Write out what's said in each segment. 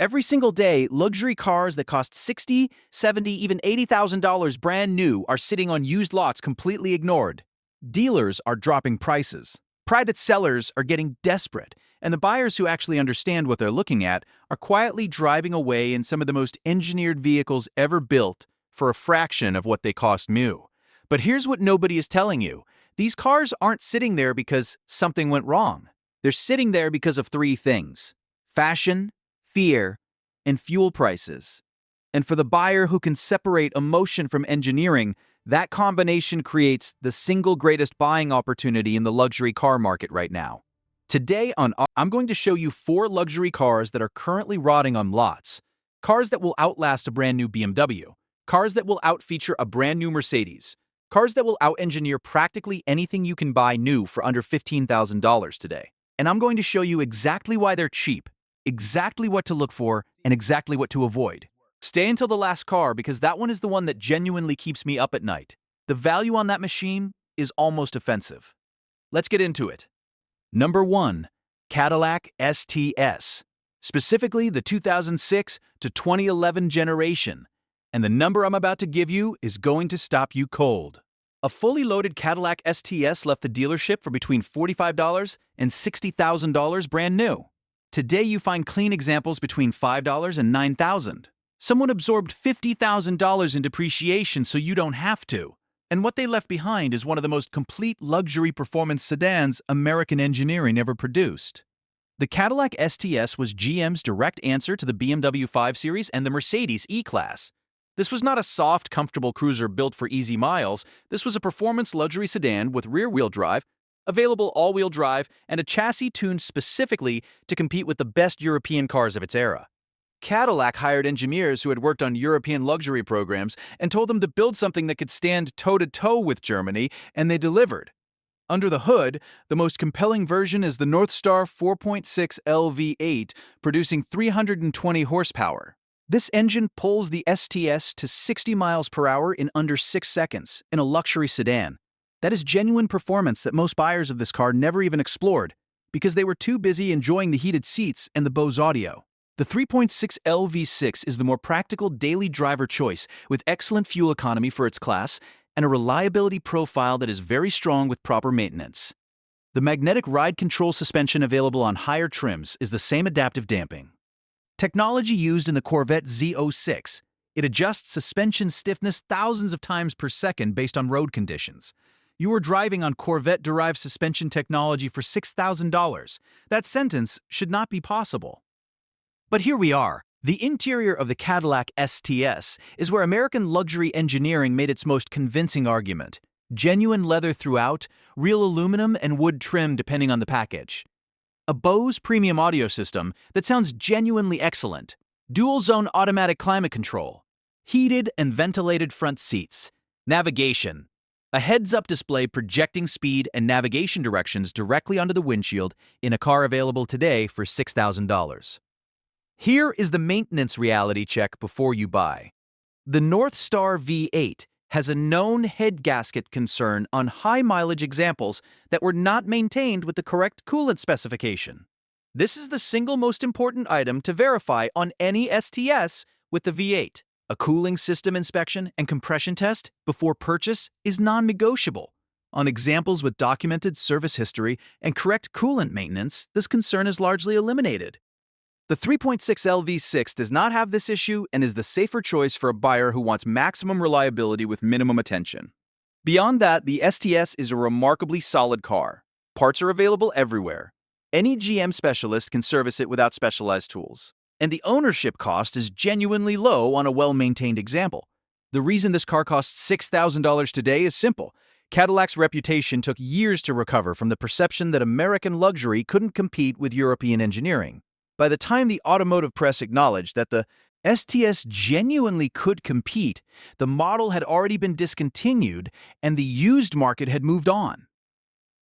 Every single day, luxury cars that cost $60, $70, even $80,000 brand new are sitting on used lots completely ignored. Dealers are dropping prices. Private sellers are getting desperate, and the buyers who actually understand what they're looking at are quietly driving away in some of the most engineered vehicles ever built for a fraction of what they cost new. But here's what nobody is telling you. These cars aren't sitting there because something went wrong. They're sitting there because of three things: fashion, fear, and fuel prices. And for the buyer who can separate emotion from engineering, that combination creates the single greatest buying opportunity in the luxury car market right now. Today I'm going to show you 4 luxury cars that are currently rotting on lots. Cars that will outlast a brand new BMW. Cars that will outfeature a brand new Mercedes. Cars that will out-engineer practically anything you can buy new for under $15,000 today. And I'm going to show you exactly why they're cheap, exactly what to look for, and exactly what to avoid. Stay until the last car because that one is the one that genuinely keeps me up at night. The value on that machine is almost offensive. Let's get into it. Number 1. Cadillac STS. Specifically the 2006 to 2011 generation. And the number I'm about to give you is going to stop you cold. A fully loaded Cadillac STS left the dealership for between $45 and $60,000 brand new. Today you find clean examples between $5 and $9,000. Someone absorbed $50,000 in depreciation so you don't have to. And what they left behind is one of the most complete luxury performance sedans American engineering ever produced. The Cadillac STS was GM's direct answer to the BMW 5 Series and the Mercedes E-Class. This was not a soft, comfortable cruiser built for easy miles. This was a performance luxury sedan with rear-wheel drive, available all-wheel drive, and a chassis tuned specifically to compete with the best European cars of its era. Cadillac hired engineers who had worked on European luxury programs and told them to build something that could stand toe-to-toe with Germany, and they delivered. Under the hood, the most compelling version is the Northstar 4.6 LV8, producing 320 horsepower. This engine pulls the STS to 60 miles per hour in under 6 seconds in a luxury sedan. That is genuine performance that most buyers of this car never even explored because they were too busy enjoying the heated seats and the Bose audio. The 3.6 LV6 is the more practical daily driver choice with excellent fuel economy for its class and a reliability profile that is very strong with proper maintenance. The magnetic ride control suspension available on higher trims is the same adaptive damping. Technology used in the Corvette Z06. It adjusts suspension stiffness thousands of times per second based on road conditions. You are driving on Corvette-derived suspension technology for $6,000. That sentence should not be possible. But here we are. The interior of the Cadillac STS is where American luxury engineering made its most convincing argument. Genuine leather throughout, real aluminum and wood trim depending on the package. A Bose premium audio system that sounds genuinely excellent. Dual-zone automatic climate control. Heated and ventilated front seats. Navigation. A heads-up display projecting speed and navigation directions directly onto the windshield in a car available today for $6,000. Here is the maintenance reality check before you buy. The Northstar V8 has a known head gasket concern on high-mileage examples that were not maintained with the correct coolant specification. This is the single most important item to verify on any STS with the V8. A cooling system inspection and compression test before purchase is non-negotiable. On examples with documented service history and correct coolant maintenance, this concern is largely eliminated. The 3.6 LV6 does not have this issue and is the safer choice for a buyer who wants maximum reliability with minimum attention. Beyond that, the STS is a remarkably solid car. Parts are available everywhere. Any GM specialist can service it without specialized tools. And the ownership cost is genuinely low on a well-maintained example. The reason this car costs $6,000 today is simple. Cadillac's reputation took years to recover from the perception that American luxury couldn't compete with European engineering. By the time the automotive press acknowledged that the STS genuinely could compete, the model had already been discontinued and the used market had moved on.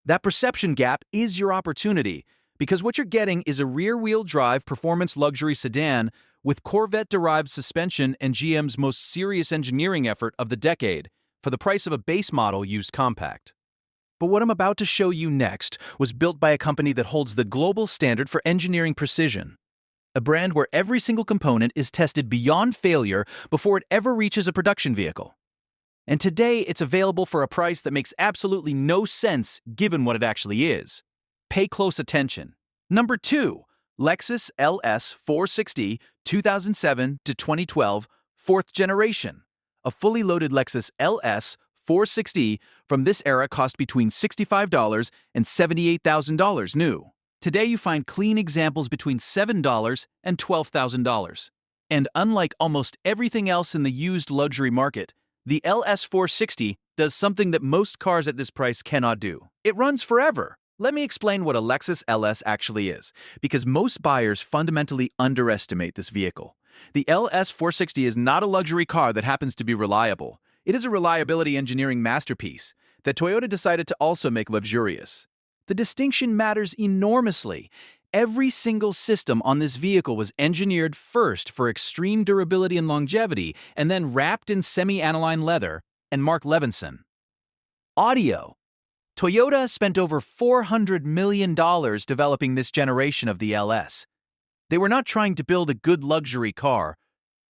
That perception gap is your opportunity, because what you're getting is a rear-wheel drive performance luxury sedan with Corvette-derived suspension and GM's most serious engineering effort of the decade for the price of a base model used compact. But what I'm about to show you next was built by a company that holds the global standard for engineering precision. a brand where every single component is tested beyond failure before it ever reaches a production vehicle. And today, it's available for a price that makes absolutely no sense given what it actually is. Pay close attention. Number 2. Lexus LS 460 2007 to 2012 4th generation. A fully loaded Lexus LS 460 from this era cost between $65 and $78,000 new. Today you find clean examples between $7 and $12,000. And unlike almost everything else in the used luxury market, the LS 460 does something that most cars at this price cannot do. It runs forever. Let me explain what a Lexus LS actually is, because most buyers fundamentally underestimate this vehicle. The LS 460 is not a luxury car that happens to be reliable. It is a reliability engineering masterpiece that Toyota decided to also make luxurious. The distinction matters enormously. Every single system on this vehicle was engineered first for extreme durability and longevity, and then wrapped in semi-aniline leather and Mark Levinson. Audio. Toyota spent over $400 million developing this generation of the LS. They were not trying to build a good luxury car.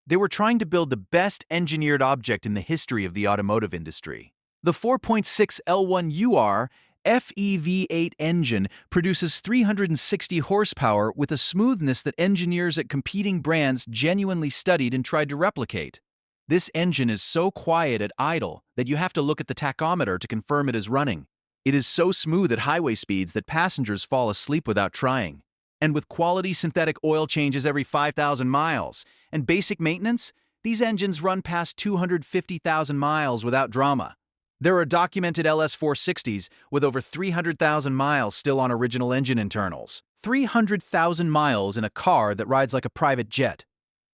They were trying to build the best engineered object in the history of the automotive industry. The 4.6 L1UR FEV8 engine produces 360 horsepower with a smoothness that engineers at competing brands genuinely studied and tried to replicate. This engine is so quiet at idle that you have to look at the tachometer to confirm it is running. It is so smooth at highway speeds that passengers fall asleep without trying. And with quality synthetic oil changes every 5,000 miles and basic maintenance, these engines run past 250,000 miles without drama. There are documented LS 460s with over 300,000 miles still on original engine internals. 300,000 miles in a car that rides like a private jet.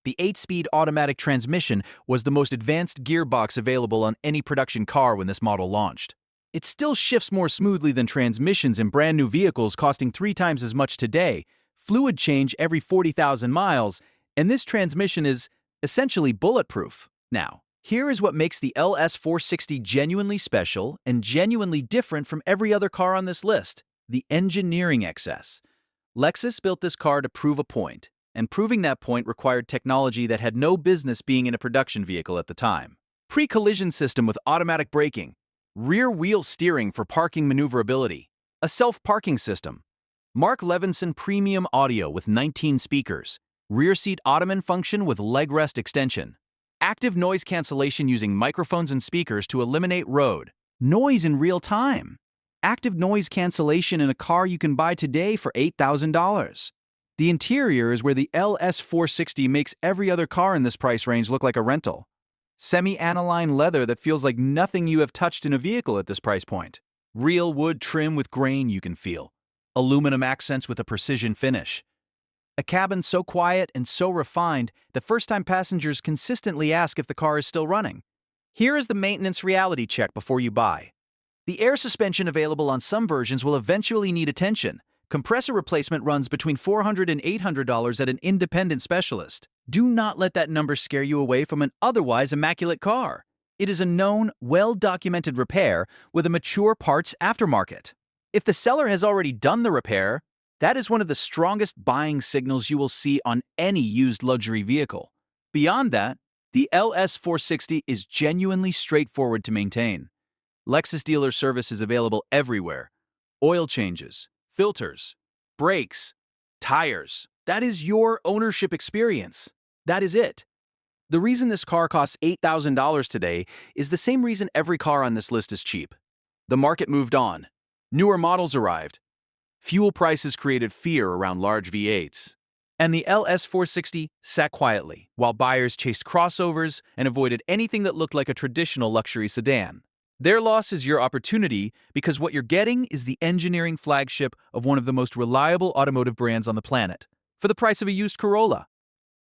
The 8-speed automatic transmission was the most advanced gearbox available on any production car when this model launched. It still shifts more smoothly than transmissions in brand new vehicles costing 3 times as much today, fluid change every 40,000 miles, and this transmission is essentially bulletproof. Now, here is what makes the LS 460 genuinely special and genuinely different from every other car on this list: the engineering excess. Lexus built this car to prove a point, and proving that point required technology that had no business being in a production vehicle at the time. Pre-collision system with automatic braking, rear-wheel steering for parking maneuverability, a self-parking system, Mark Levinson premium audio with 19 speakers, rear seat ottoman function with leg rest extension, active noise cancellation using microphones and speakers to eliminate road noise in real time, active noise cancellation in a car you can buy today for $8,000. The interior is where the LS 460 makes every other car in this price range look like a rental. Semi-aniline leather that feels like nothing you have touched in a vehicle at this price point. Real wood trim with grain you can feel. Aluminum accents with a precision finish. A cabin so quiet and so refined that first-time passengers consistently ask if the car is still running. Here is the maintenance reality check before you buy. The air suspension available on some versions will eventually need attention. Compressor replacement runs between $400 and $800 at an independent specialist. Do not let that number scare you away from an otherwise immaculate car. It is a known, well-documented repair with a mature parts aftermarket. If the seller has already done the repair, that is one of the strongest buying signals you will see on any used luxury vehicle. Beyond that, the LS 460 is genuinely straightforward to maintain. Lexus dealer service is available everywhere. Oil changes, filters, brakes, tires. That is your ownership experience. That is it. The reason this car costs $8,000 today is the same reason every car on this list is cheap. The market moved on. Newer models arrived. Fuel prices created fear around large V8s. And the LS 460 sat quietly while buyers chased crossovers and avoided anything that looked like a traditional luxury sedan. Their loss is your opportunity because what you're getting is the engineering flagship of one of the most reliable automotive brands on the planet for the price of a used Corolla.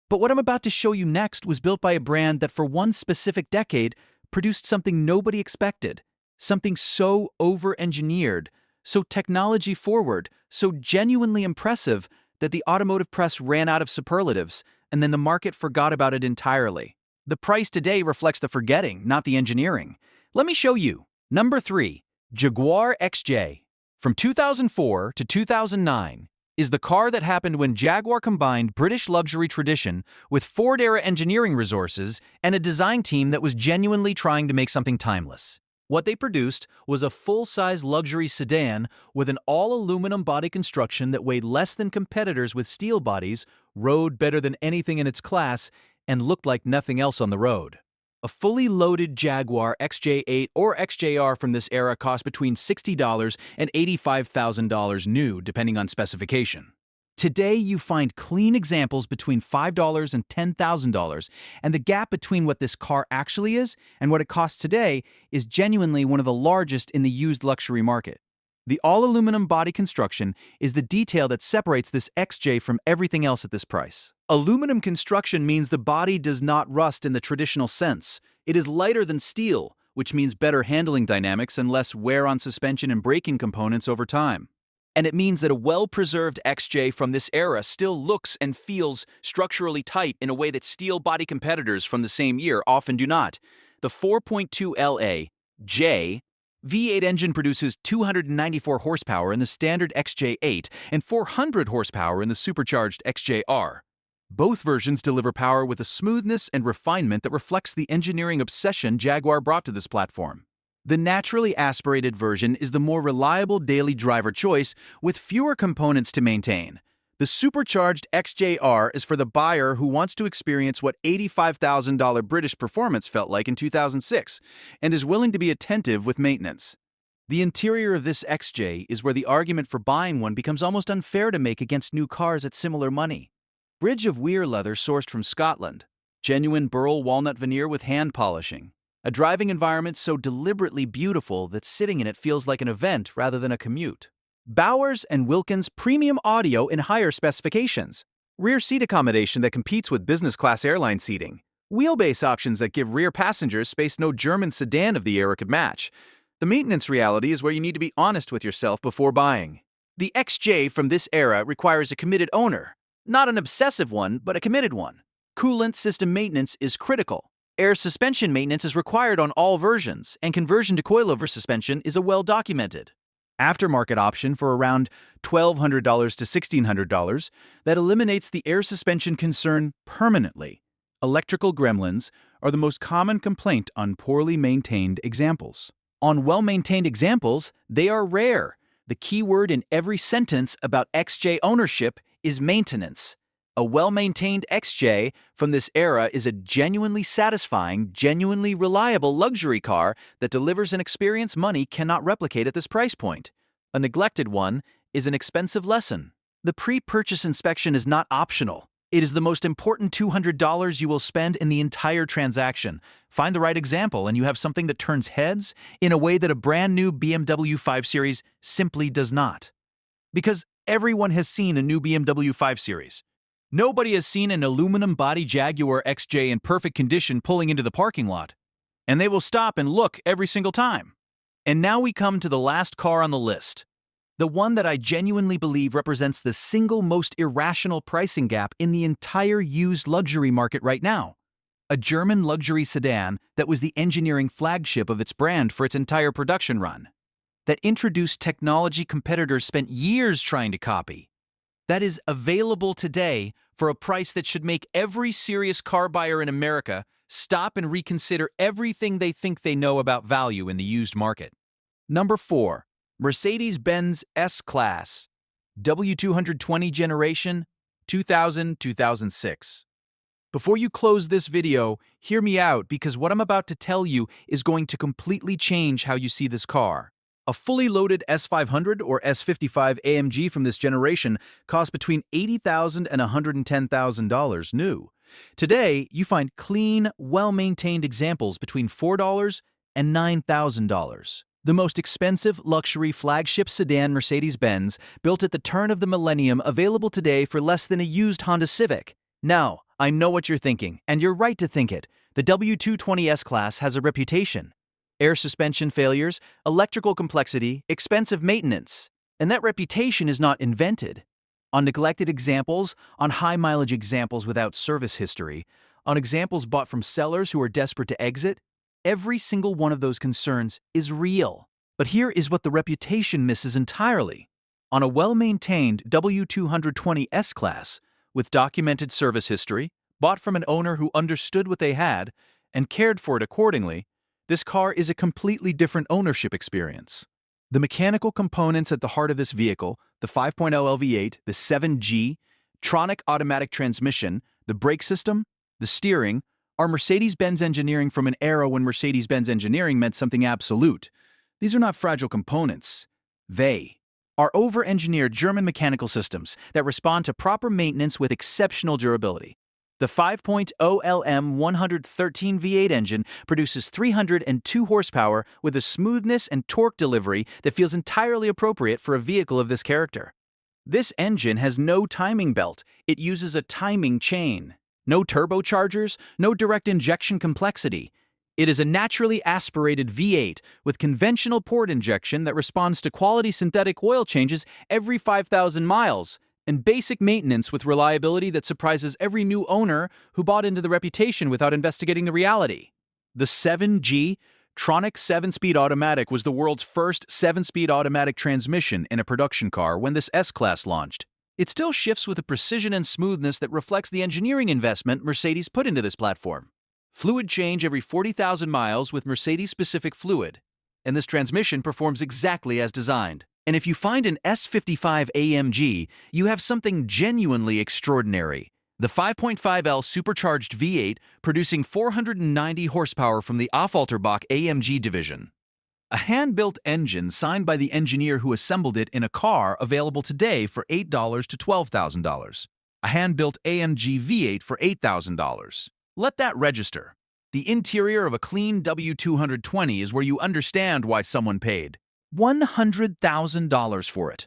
But what I'm about to show you next was built by a brand that for one specific decade produced something nobody expected, something so over-engineered, so technology-forward, so genuinely impressive that the automotive press ran out of superlatives and then the market forgot about it entirely. The price today reflects the forgetting, not the engineering. Let me show you. Number 3. Jaguar XJ. From 2004 to 2009, is the car that happened when Jaguar combined British luxury tradition with Ford-era engineering resources and a design team that was genuinely trying to make something timeless. What they produced was a full-size luxury sedan with an all-aluminum body construction that weighed less than competitors with steel bodies, rode better than anything in its class, and looked like nothing else on the road. A fully loaded Jaguar XJ8 or XJR from this era cost between $60 and $85,000 new, depending on specification. Today, you find clean examples between $5 and $10,000, and the gap between what this car actually is and what it costs today is genuinely one of the largest in the used luxury market. The all-aluminum body construction is the detail that separates this XJ from everything else at this price. Aluminum construction means the body does not rust in the traditional sense. It is lighter than steel, which means better handling dynamics and less wear on suspension and braking components over time. And it means that a well-preserved XJ from this era still looks and feels structurally tight in a way that steel body competitors from the same year often do not. The 4.2 LA-J V8 engine produces 294 horsepower in the standard XJ8 and 400 horsepower in the supercharged XJR. Both versions deliver power with a smoothness and refinement that reflects the engineering obsession Jaguar brought to this platform. The naturally aspirated version is the more reliable daily driver choice with fewer components to maintain. The supercharged XJR is for the buyer who wants to experience what $85,000 British performance felt like in 2006 and is willing to be attentive with maintenance. The interior of this XJ is where the argument for buying one becomes almost unfair to make against new cars at similar money. Bridge of Weir leather sourced from Scotland, genuine burl walnut veneer with hand polishing, a driving environment so deliberately beautiful that sitting in it feels like an event rather than a commute. Bowers & Wilkins premium audio in higher specifications, rear seat accommodation that competes with business-class airline seating, wheelbase options that give rear passengers space no German sedan of the era could match. The maintenance reality is where you need to be honest with yourself before buying. The XJ from this era requires a committed owner, not an obsessive one, but a committed one. Coolant system maintenance is critical. Air suspension maintenance is required on all versions, and conversion to coilover suspension is a well-documented aftermarket option for around $1,200 to $1,600 that eliminates the air suspension concern permanently. Electrical gremlins are the most common complaint on poorly maintained examples. On well-maintained examples, they are rare. The key word in every sentence about XJ ownership is maintenance. A well-maintained XJ from this era is a genuinely satisfying, genuinely reliable luxury car that delivers an experience money cannot replicate at this price point. A neglected one is an expensive lesson. The pre-purchase inspection is not optional. It is the most important $200 you will spend in the entire transaction. Find the right example and you have something that turns heads in a way that a brand new BMW 5 Series simply does not. Because everyone has seen a new BMW 5 Series. Nobody has seen an aluminum body Jaguar XJ in perfect condition pulling into the parking lot. And they will stop and look every single time. And now we come to the last car on the list. The one that I genuinely believe represents the single most irrational pricing gap in the entire used luxury market right now. A German luxury sedan that was the engineering flagship of its brand for its entire production run. That introduced technology competitors spent years trying to copy. That is available today for a price that should make every serious car buyer in America stop and reconsider everything they think they know about value in the used market. Number 4. Mercedes-Benz S-Class W220 generation 2000-2006. Before you close this video, hear me out because what I'm about to tell you is going to completely change how you see this car. A fully loaded S500 or S55 AMG from this generation costs between $80,000 and $110,000 new. Today, you find clean, well-maintained examples between $4 and $9,000. The most expensive luxury flagship sedan Mercedes-Benz built at the turn of the millennium available today for less than a used Honda Civic. Now, I know what you're thinking, and you're right to think it. The W220 S-Class has a reputation. Air suspension failures, electrical complexity, expensive maintenance. And that reputation is not invented. On neglected examples, on high-mileage examples without service history, on examples bought from sellers who are desperate to exit, every single one of those concerns is real. But here is what the reputation misses entirely. on a well-maintained W220 S-Class with documented service history, bought from an owner who understood what they had and cared for it accordingly, this car is a completely different ownership experience. The mechanical components at the heart of this vehicle, the 5.0 LV8, the 7G, Tronic automatic transmission, the brake system, the steering, are Mercedes-Benz engineering from an era when Mercedes-Benz engineering meant something absolute. These are not fragile components. They are over-engineered German mechanical systems that respond to proper maintenance with exceptional durability. The 5.0 LM 113 V8 engine produces 302 horsepower with a smoothness and torque delivery that feels entirely appropriate for a vehicle of this character. This engine has no timing belt. It uses a timing chain. No turbochargers, no direct injection complexity. It is a naturally aspirated V8 with conventional port injection that responds to quality synthetic oil changes every 5,000 miles, and basic maintenance with reliability that surprises every new owner who bought into the reputation without investigating the reality. The 7G Tronic 7-speed automatic was the world's first 7-speed automatic transmission in a production car when this S-Class launched. It still shifts with a precision and smoothness that reflects the engineering investment Mercedes put into this platform. Fluid change every 40,000 miles with Mercedes-specific fluid, and this transmission performs exactly as designed. And if you find an S55 AMG, you have something genuinely extraordinary. The 5.5L supercharged V8 producing 490 horsepower from the Affalterbach AMG division. A hand-built engine signed by the engineer who assembled it in a car available today for $8 to $12,000. A hand-built AMG V8 for $8,000. Let that register. The interior of a clean W220 is where you understand why someone paid $100,000 for it.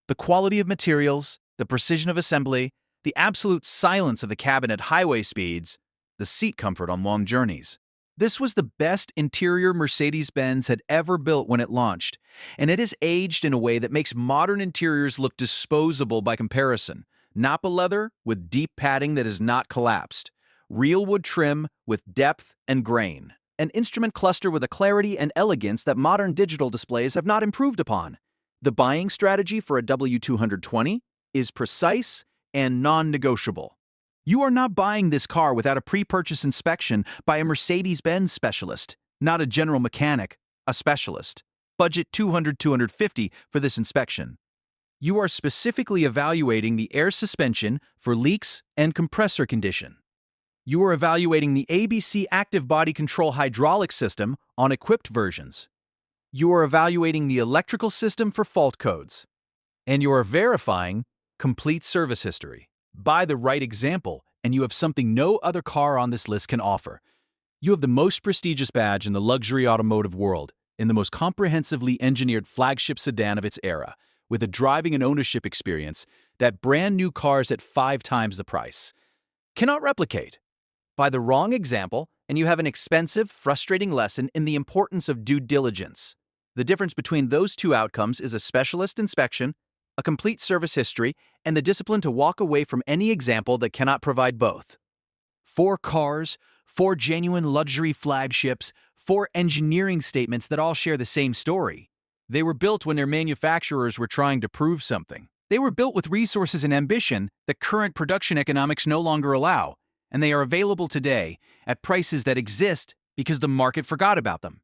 The quality of materials, the precision of assembly, the absolute silence of the cabin at highway speeds, the seat comfort on long journeys. This was the best interior Mercedes-Benz had ever built when it launched, and it has aged in a way that makes modern interiors look disposable by comparison. Nappa leather with deep padding that has not collapsed. Real wood trim with depth and grain. An instrument cluster with a clarity and elegance that modern digital displays have not improved upon. The buying strategy for a W220 is precise and non-negotiable. You are not buying this car without a pre-purchase inspection by a Mercedes-Benz specialist, not a general mechanic, a specialist. Budget $200–250 for this inspection. You are specifically evaluating the air suspension for leaks and compressor condition. You are evaluating the ABC active body control hydraulic system on equipped versions. You are evaluating the electrical system for fault codes. And you are verifying complete service history. Buy the right example, and you have something no other car on this list can offer. You have the most prestigious badge in the luxury automotive world, in the most comprehensively engineered flagship sedan of its era, with a driving and ownership experience that brand new cars at 5 times the price cannot replicate. Buy the wrong example, and you have an expensive, frustrating lesson in the importance of due diligence. The difference between those two outcomes is a specialist inspection, a complete service history, and the discipline to walk away from any example that cannot provide both. 4 cars, 4 genuine luxury flagships, 4 engineering statements that all share the same story. They were built when their manufacturers were trying to prove something. They were built with resources and ambition that current production economics no longer allow, and they are available today at prices that exist because the market forgot about them.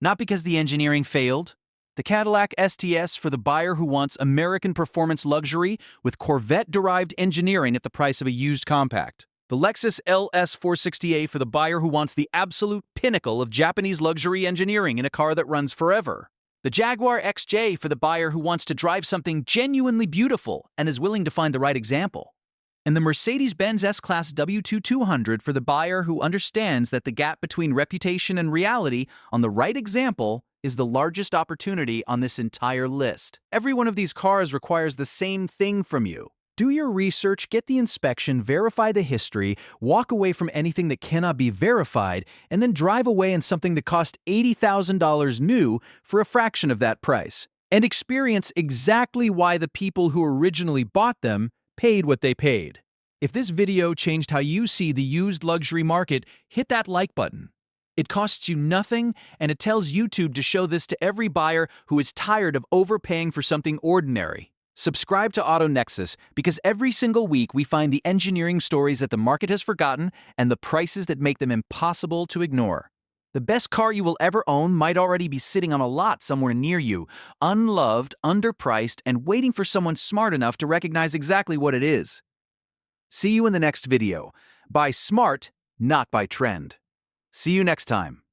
Not because the engineering failed. The Cadillac STS for the buyer who wants American performance luxury with Corvette-derived engineering at the price of a used compact. The Lexus LS 460A for the buyer who wants the absolute pinnacle of Japanese luxury engineering in a car that runs forever. The Jaguar XJ for the buyer who wants to drive something genuinely beautiful and is willing to find the right example. And the Mercedes-Benz S-Class W220 for the buyer who understands that the gap between reputation and reality on the right example is the largest opportunity on this entire list. Every one of these cars requires the same thing from you. Do your research, get the inspection, verify the history, walk away from anything that cannot be verified, and then drive away in something that cost $80,000 new for a fraction of that price. And experience exactly why the people who originally bought them paid what they paid. If this video changed how you see the used luxury market, hit that like button. It costs you nothing, and it tells YouTube to show this to every buyer who is tired of overpaying for something ordinary. Subscribe to Auto Nexus because every single week we find the engineering stories that the market has forgotten and the prices that make them impossible to ignore. The best car you will ever own might already be sitting on a lot somewhere near you, unloved, underpriced, and waiting for someone smart enough to recognize exactly what it is. See you in the next video. Buy smart, not by trend. See you next time.